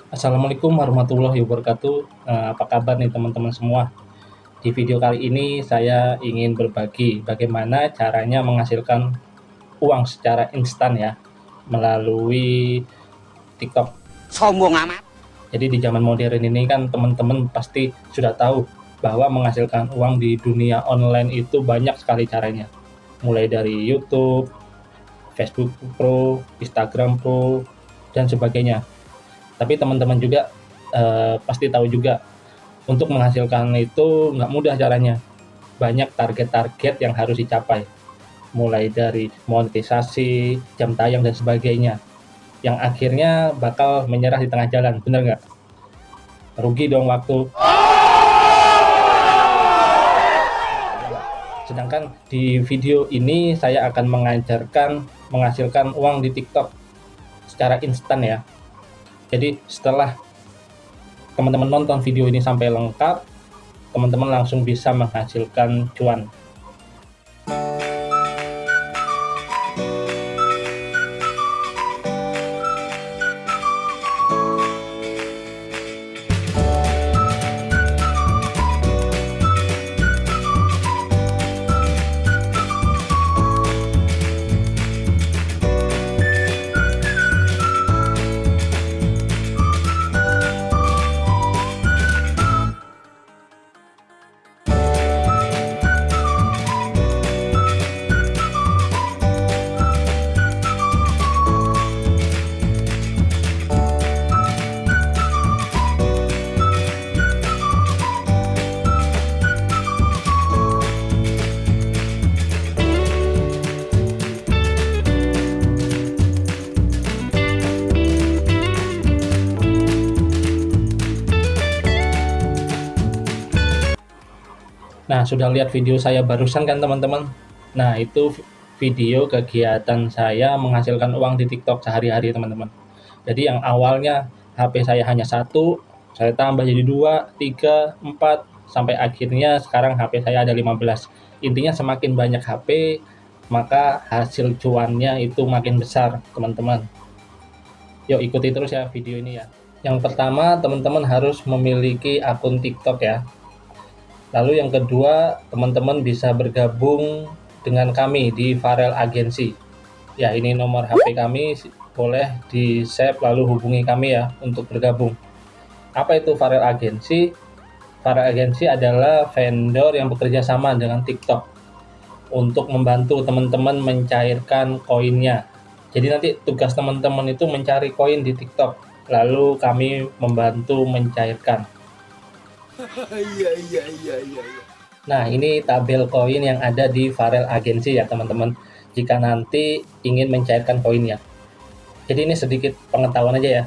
Assalamualaikum warahmatullahi wabarakatuh. Apa kabar nih teman-teman semua? Di video kali ini saya ingin berbagi bagaimana caranya menghasilkan uang secara instan ya melalui TikTok. Sombong amat. Jadi di zaman modern ini kan teman-teman pasti sudah tahu bahwa menghasilkan uang di dunia online itu banyak sekali caranya. Mulai dari YouTube, Facebook Pro, Instagram Pro, dan sebagainya. Tapi teman-teman juga pasti tahu juga untuk menghasilkan itu nggak mudah caranya. Banyak target-target yang harus dicapai. Mulai dari monetisasi, jam tayang, dan sebagainya. Yang akhirnya bakal menyerah di tengah jalan, bener nggak? Rugi dong waktu. Sedangkan di video ini saya akan mengajarkan menghasilkan uang di TikTok secara instan ya. Jadi setelah teman-teman nonton video ini sampai lengkap, teman-teman langsung bisa menghasilkan cuan. Nah, sudah lihat video saya barusan kan teman-teman? Nah, itu video kegiatan saya menghasilkan uang di TikTok sehari-hari teman-teman. Jadi yang awalnya HP saya hanya satu, saya tambah jadi 2, 3, 4, sampai akhirnya sekarang HP saya ada 15. Intinya semakin banyak HP, maka hasil cuannya itu makin besar teman-teman. Yuk ikuti terus ya video ini ya. Yang pertama teman-teman harus memiliki akun TikTok ya. Lalu yang kedua, teman-teman bisa bergabung dengan kami di Farel Agency. Ya, ini nomor HP kami, boleh di-save lalu hubungi kami ya untuk bergabung. Apa itu Farel Agency? Farel Agency adalah vendor yang bekerja sama dengan TikTok untuk membantu teman-teman mencairkan koinnya. Jadi nanti tugas teman-teman itu mencari koin di TikTok, lalu kami membantu mencairkan. Iya. Nah, ini tabel koin yang ada di Farel Agency ya, teman-teman. Jika nanti ingin mencairkan koinnya. Jadi ini sedikit pengetahuan aja ya.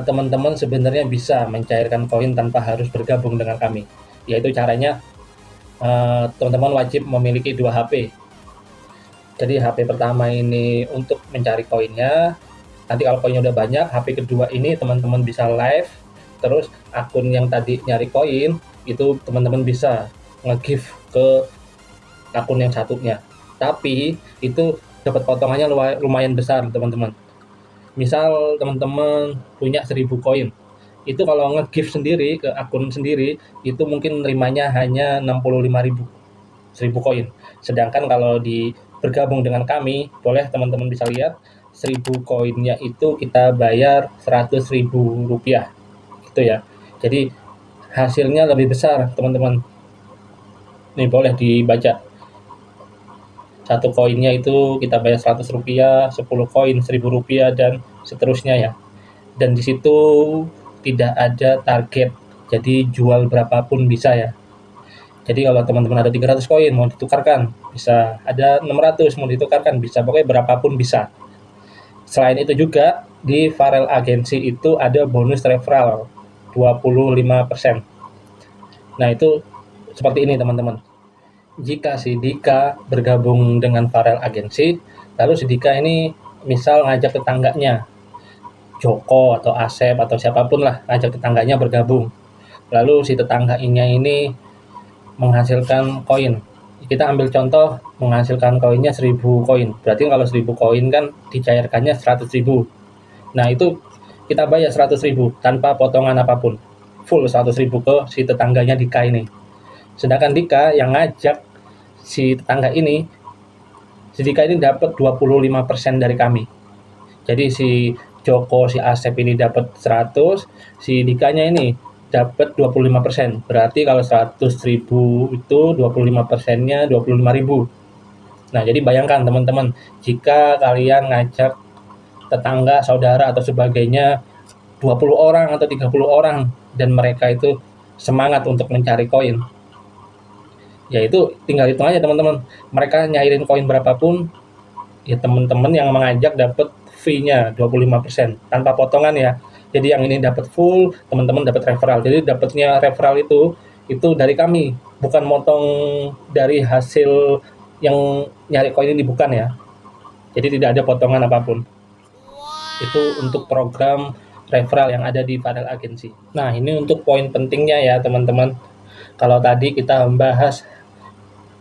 Teman-teman sebenarnya bisa mencairkan koin tanpa harus bergabung dengan kami. Yaitu caranya teman-teman wajib memiliki 2 HP. Jadi HP pertama ini untuk mencari koinnya. Nanti kalau koinnya udah banyak, HP kedua ini teman-teman bisa live. Terus akun yang tadi nyari koin itu teman-teman bisa nge-give ke akun yang satunya. Tapi itu dapat potongannya lumayan besar teman-teman. Misal teman-teman punya 1000 koin. Itu kalau nge-give sendiri ke akun sendiri itu mungkin nerimanya hanya 65.000 1000 koin. Sedangkan kalau bergabung dengan kami, boleh teman-teman bisa lihat 1000 koinnya itu kita bayar Rp100.000 gitu ya. Jadi hasilnya lebih besar teman-teman. Nih boleh dibaca. Satu koinnya itu kita bayar Rp100, 10 koin Rp1.000 dan seterusnya ya. Dan di situ tidak ada target. Jadi jual berapapun bisa ya. Jadi kalau teman-teman ada 300 koin mau ditukarkan bisa, ada 600 mau ditukarkan bisa, pokoknya berapapun bisa. Selain itu juga di Farel Agency itu ada bonus referral 25%. Nah, itu seperti ini teman-teman. Jika si Dika bergabung dengan Farel Agency, lalu si Dika ini misal ngajak tetangganya, Joko atau Asep atau siapapun lah, ngajak tetangganya bergabung. Lalu si tetangganya ini menghasilkan koin. Kita ambil contoh menghasilkan koinnya 1000 koin. Berarti kalau 1000 koin kan dicairkannya 100.000. Nah, itu kita bayar 100.000 tanpa potongan apapun, full 100.000 ke si tetangganya Dika ini. Sedangkan Dika yang ngajak si tetangga ini, si Dika ini dapat 25% dari kami. Jadi si Joko, si Asep ini dapat 100, si Dikanya ini dapat 25%. Berarti kalau 100.000 itu 25%-nya 25.000. Nah, jadi bayangkan teman-teman, jika kalian ngajak tetangga, saudara, atau sebagainya 20 orang atau 30 orang dan mereka itu semangat untuk mencari koin, ya itu tinggal hitung aja teman-teman. Mereka nyairin koin berapapun, ya teman-teman yang mengajak dapat fee-nya 25% tanpa potongan ya. Jadi yang ini dapat full, teman-teman dapat referral. Jadi dapatnya referral itu dari kami, bukan motong dari hasil yang nyari koin ini, bukan ya. Jadi tidak ada potongan apapun. Itu untuk program referral yang ada di Farel Agency. Nah, ini untuk poin pentingnya ya teman-teman. Kalau tadi kita membahas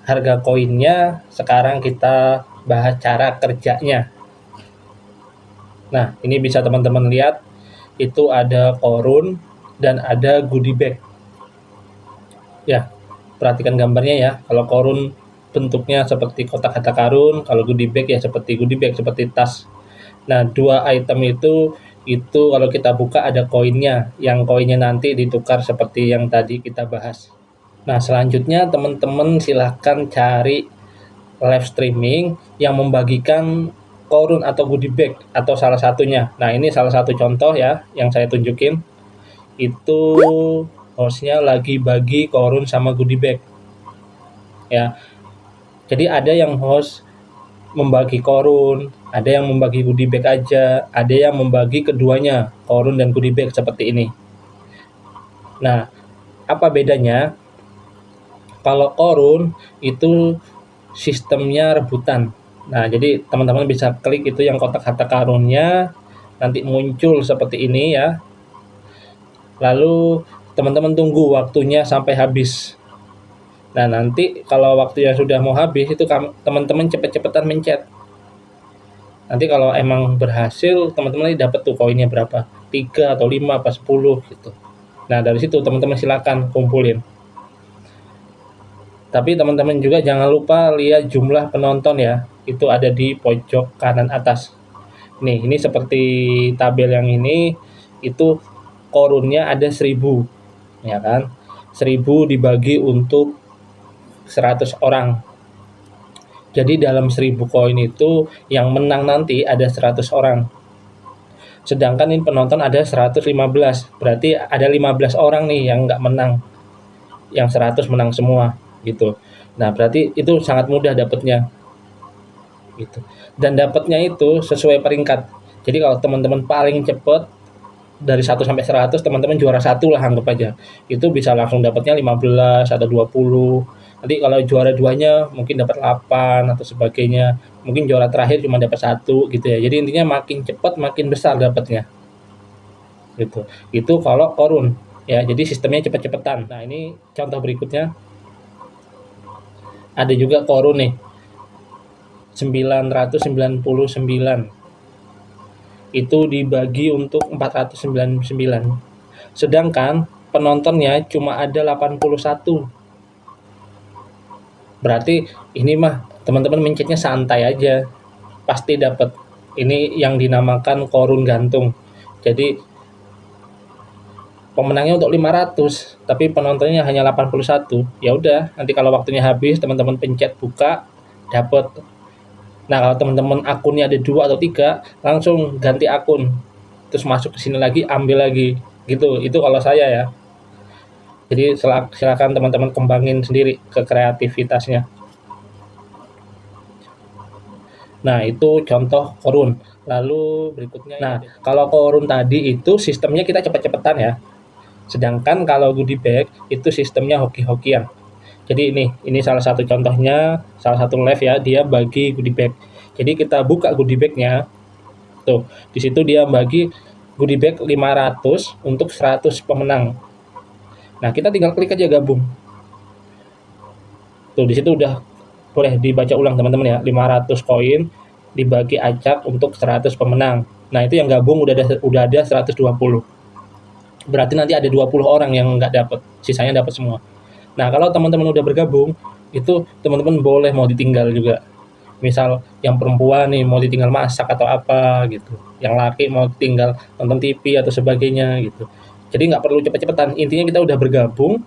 harga koinnya, sekarang kita bahas cara kerjanya. Nah, ini bisa teman-teman lihat, itu ada korun dan ada goodie bag. Ya, perhatikan gambarnya ya. Kalau korun bentuknya seperti kotak harta karun, kalau goodie bag ya seperti goodie bag, seperti tas. Nah, dua item itu kalau kita buka ada koinnya, yang koinnya nanti ditukar seperti yang tadi kita bahas. Nah, selanjutnya teman-teman silahkan cari live streaming yang membagikan korun atau goodie bag atau salah satunya. Nah, ini salah satu contoh ya yang saya tunjukin. Itu hostnya lagi bagi korun sama goodie bag. Ya. Jadi ada yang host membagi korun, ada yang membagi goodie bag aja, ada yang membagi keduanya, korun dan goodie bag seperti ini. Nah, apa bedanya? Kalau korun itu sistemnya rebutan. Nah, jadi teman-teman bisa klik itu yang kotak harta karunnya, nanti muncul seperti ini ya. Lalu teman-teman tunggu waktunya sampai habis. Nah, nanti kalau waktunya sudah mau habis itu teman-teman cepet-cepetan mencet. Nanti kalau emang berhasil, teman-teman dapat tuh koinnya berapa? 3 atau 5 apa 10 gitu. Nah, dari situ teman-teman silakan kumpulin. Tapi teman-teman juga jangan lupa lihat jumlah penonton ya. Itu ada di pojok kanan atas. Nih, ini seperti tabel yang ini, itu korunnya ada 1000. Ya kan? 1000 dibagi untuk 100 orang. Jadi dalam 1000 koin itu yang menang nanti ada 100 orang. Sedangkan ini penonton ada 115. Berarti ada 15 orang nih yang nggak menang. Yang 100 menang semua gitu. Nah, berarti itu sangat mudah dapatnya. Gitu. Dan dapatnya itu sesuai peringkat. Jadi kalau teman-teman paling cepat dari 1 sampai 100, teman-teman juara 1 lah anggap aja. Itu bisa langsung dapatnya 15 atau 20. Nanti kalau juara 2-nya mungkin dapat 8 atau sebagainya. Mungkin juara terakhir cuma dapat 1 gitu ya. Jadi intinya makin cepat makin besar dapatnya. Gitu. Itu kalau korun ya. Jadi sistemnya cepet-cepetan. Nah, ini contoh berikutnya. Ada juga korun nih, 999. Itu dibagi untuk 499. Sedangkan penontonnya cuma ada 81. Berarti ini mah teman-teman mencetnya santai aja. Pasti dapat. Ini yang dinamakan korun gantung. Jadi pemenangnya untuk 500, tapi penontonnya hanya 81. Ya udah, nanti kalau waktunya habis teman-teman pencet buka, dapat. Nah, kalau teman-teman akunnya ada 2 atau 3, langsung ganti akun. Terus masuk ke sini lagi, ambil lagi. Gitu. Itu kalau saya ya. Jadi silakan teman-teman kembangin sendiri ke kreativitasnya. Nah, itu contoh korun. Lalu berikutnya, nah, kalau korun tadi itu sistemnya kita cepet-cepetan ya. Sedangkan kalau goodie bag itu sistemnya hoki-hokian. Jadi ini salah satu contohnya, salah satu live ya, dia bagi goodie bag. Jadi kita buka goodie bagnya, tuh di situ dia bagi goodie bag 500 untuk 100 pemenang. Nah, kita tinggal klik aja gabung. Tuh di situ udah boleh dibaca ulang teman-teman ya, 500 koin dibagi acak untuk 100 pemenang. Nah, itu yang gabung udah ada 120. Berarti nanti ada 20 orang yang nggak dapat, sisanya dapat semua. Nah, kalau teman-teman udah bergabung, itu teman-teman boleh mau ditinggal juga. Misal yang perempuan nih mau ditinggal masak atau apa gitu. Yang laki mau tinggal nonton TV atau sebagainya gitu. Jadi nggak perlu cepet-cepetan. Intinya kita udah bergabung,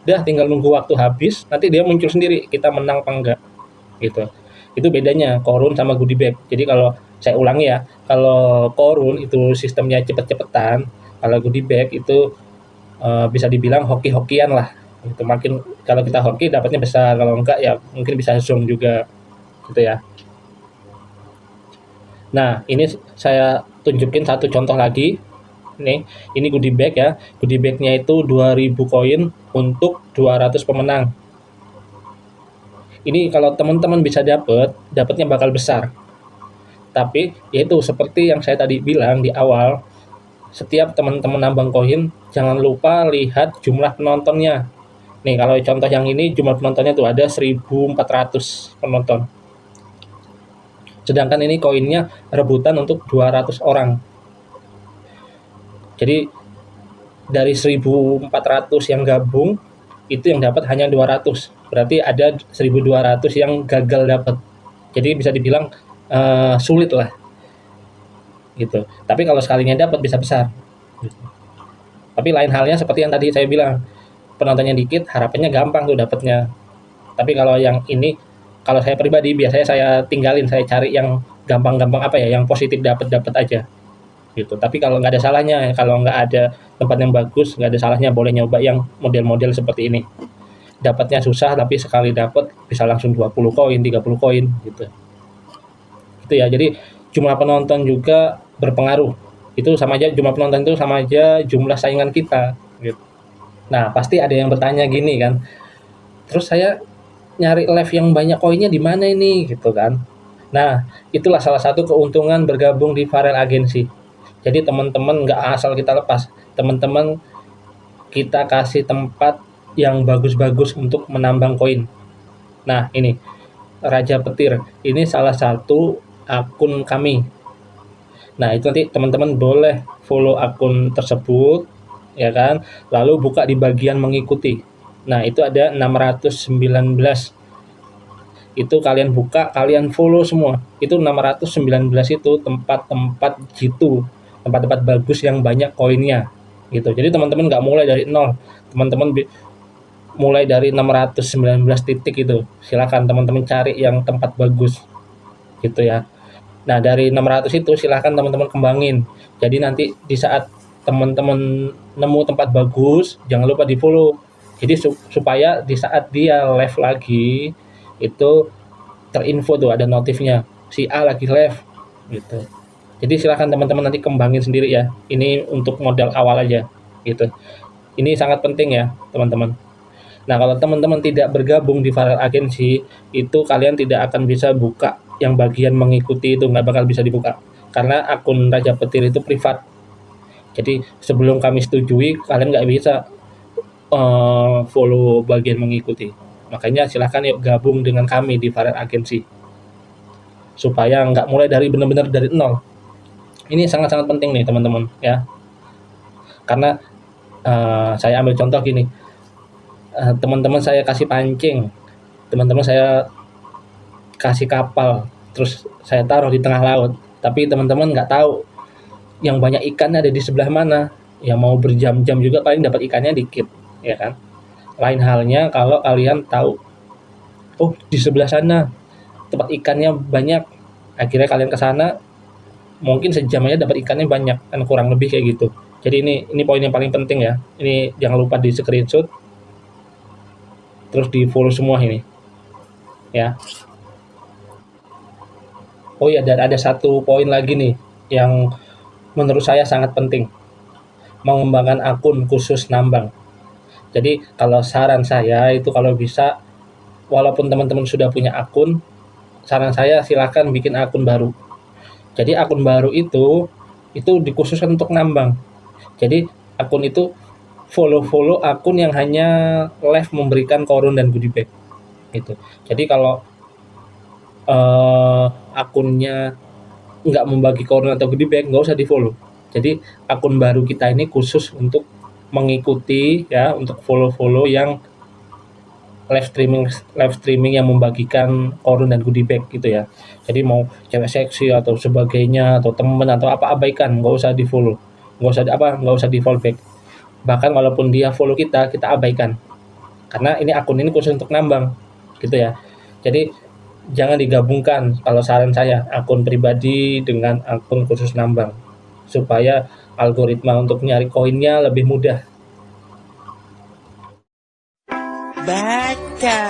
udah tinggal nunggu waktu habis, nanti dia muncul sendiri, kita menang apa enggak gitu. Itu bedanya korun sama goodie bag. Jadi kalau saya ulangi ya, kalau korun itu sistemnya cepet-cepetan, kalau goodie bag itu bisa dibilang hoki-hokian lah. Itu makin kalau kita hoki dapatnya besar, kalau enggak ya mungkin bisa zoom juga gitu ya. Nah, ini saya tunjukin satu contoh lagi. Ini goodie bag ya. Goodie bagnya itu 2000 koin untuk 200 pemenang. Ini kalau teman-teman bisa dapatnya bakal besar. Tapi yaitu seperti yang saya tadi bilang di awal, setiap teman-teman nambang koin, jangan lupa lihat jumlah penontonnya. Nih, kalau contoh yang ini jumlah penontonnya tuh ada 1.400 penonton. Sedangkan ini koinnya rebutan untuk 200 orang. Jadi dari 1.400 yang gabung, itu yang dapat hanya 200. Berarti ada 1.200 yang gagal dapat. Jadi bisa dibilang sulit lah gitu. Tapi kalau sekalinya dapat bisa besar. Gitu. Tapi lain halnya seperti yang tadi saya bilang, penontonnya dikit, harapannya gampang tuh dapatnya. Tapi kalau yang ini, kalau saya pribadi biasanya saya tinggalin, saya cari yang gampang-gampang apa ya, yang positif dapat aja gitu. Tapi kalau nggak ada salahnya, kalau nggak ada tempat yang bagus, nggak ada salahnya boleh nyoba yang model-model seperti ini. Dapatnya susah, tapi sekali dapat bisa langsung 20 koin, 30 koin gitu. Itu ya, jadi jumlah penonton juga berpengaruh. Itu sama aja, jumlah penonton itu sama aja jumlah saingan kita gitu. Nah, pasti ada yang bertanya gini kan, terus saya nyari live yang banyak koinnya di mana ini gitu kan. Nah, itulah salah satu keuntungan bergabung di Farel Agency. Jadi teman-teman nggak asal kita lepas, teman-teman kita kasih tempat yang bagus-bagus untuk menambang koin. Nah, ini Raja Petir, ini salah satu akun kami. Nah, itu nanti teman-teman boleh follow akun tersebut, ya kan? Lalu buka di bagian mengikuti. Nah, itu ada 619. Itu kalian buka, kalian follow semua. Itu 619 itu tempat-tempat gitu, tempat-tempat bagus yang banyak koinnya gitu. Jadi teman-teman nggak mulai dari nol, teman-teman mulai dari 619 titik itu. Silakan teman-teman cari yang tempat bagus gitu ya. Nah, dari 600 itu silakan teman-teman kembangin. Jadi nanti di saat teman-teman nemu tempat bagus, jangan lupa di-follow. Jadi supaya di saat dia live lagi itu terinfo tuh ada notifnya si A lagi live gitu. Jadi silakan teman-teman nanti kembangin sendiri ya. Ini untuk modal awal aja gitu. Ini sangat penting ya teman-teman. Nah, kalau teman-teman tidak bergabung di Farel Agency, itu kalian tidak akan bisa buka yang bagian mengikuti, itu nggak bakal bisa dibuka. Karena akun Raja Petir itu privat. Jadi sebelum kami setujui, kalian nggak bisa follow bagian mengikuti. Makanya silahkan yuk gabung dengan kami di Farel Agency. Supaya nggak mulai dari benar-benar dari nol. Ini sangat-sangat penting nih teman-teman ya. Karena saya ambil contoh gini, teman-teman saya kasih pancing, teman-teman saya kasih kapal, terus saya taruh di tengah laut, tapi teman-teman nggak tahu yang banyak ikannya ada di sebelah mana, ya mau berjam-jam juga paling dapat ikannya dikit, ya kan. Lain halnya kalau kalian tahu, oh di sebelah sana tempat ikannya banyak, akhirnya kalian ke sana, mungkin sejam aja dapat ikannya banyak, kan kurang lebih kayak gitu. Jadi ini poin yang paling penting ya, ini jangan lupa di screenshot, terus di follow semua ini ya. Oh ya, dan ada satu poin lagi nih yang menurut saya sangat penting, mengembangkan akun khusus nambang. Jadi kalau saran saya itu kalau bisa, walaupun teman-teman sudah punya akun, saran saya silakan bikin akun baru. Jadi akun baru itu dikhususkan untuk nambang. Jadi akun itu follow akun yang hanya live memberikan korun dan goodie bag gitu. Jadi kalau akunnya nggak membagi koin atau goodie bag, nggak usah di follow. Jadi akun baru kita ini khusus untuk mengikuti ya, untuk follow-follow yang live streaming yang membagikan koin dan goodie bag gitu ya. Jadi mau cewek seksi atau sebagainya atau temen atau apa, abaikan, nggak usah di follow, nggak usah di follow back. Bahkan walaupun dia follow kita abaikan, karena ini akun ini khusus untuk nambang gitu ya. Jadi jangan digabungkan kalau saran saya akun pribadi dengan akun khusus nambang, supaya algoritma untuk nyari koinnya lebih mudah. Baca.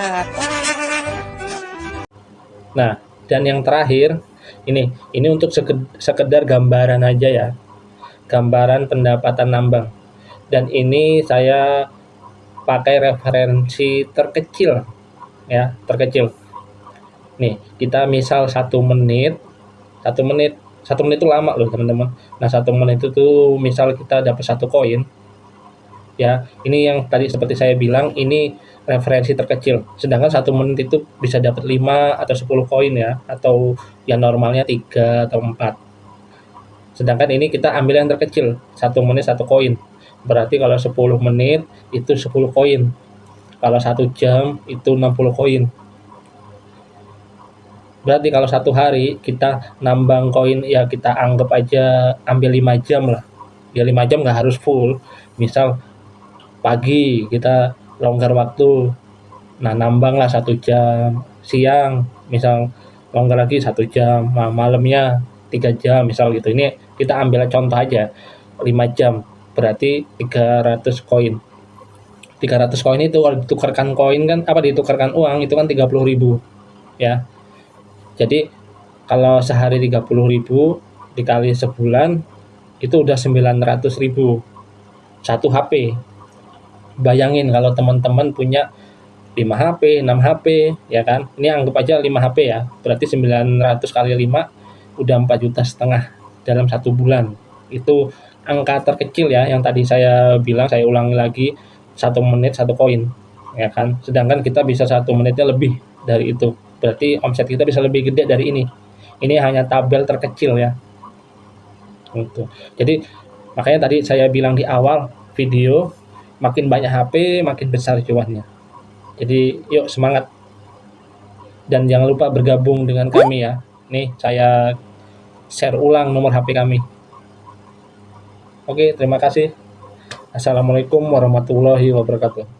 Nah, dan yang terakhir ini untuk sekedar gambaran aja ya, gambaran pendapatan nambang. Dan ini saya pakai referensi terkecil ya, terkecil. Nih, kita misal 1 menit itu lama loh teman-teman. Nah, 1 menit itu misal kita dapat 1 koin ya, ini yang tadi seperti saya bilang, ini referensi terkecil, sedangkan 1 menit itu bisa dapat 5 atau 10 koin ya, atau yang normalnya 3 atau 4. Sedangkan ini kita ambil yang terkecil, 1 menit 1 koin, berarti kalau 10 menit itu 10 koin, kalau 1 jam itu 60 koin. Berarti kalau 1 hari kita nambang koin ya, kita anggap aja ambil 5 jam lah. Ya 5 jam nggak harus full. Misal pagi kita longgar waktu, nah nambang lah 1 jam. Siang misal longgar lagi 1 jam. Nah, malamnya 3 jam misal gitu. Ini kita ambil contoh aja, 5 jam. Berarti 300 koin. 300 koin itu kalau ditukarkan koin kan, ditukarkan uang itu kan 30.000 ya. Jadi kalau sehari 30.000 dikali sebulan itu udah 900.000 satu HP. Bayangin kalau teman-teman punya 5 HP, 6 HP ya kan. Ini anggap aja 5 HP ya. Berarti 900 kali 5 udah 4,5 juta dalam 1 bulan. Itu angka terkecil ya, yang tadi saya bilang, saya ulangi lagi, 1 menit 1 koin ya kan. Sedangkan kita bisa 1 menitnya lebih dari itu. Berarti omset kita bisa lebih gede dari ini. Ini hanya tabel terkecil ya. Gitu. Jadi makanya tadi saya bilang di awal video, makin banyak HP makin besar cuannya. Jadi yuk semangat. Dan jangan lupa bergabung dengan kami ya. Nih saya share ulang nomor HP kami. Oke, terima kasih. Assalamualaikum warahmatullahi wabarakatuh.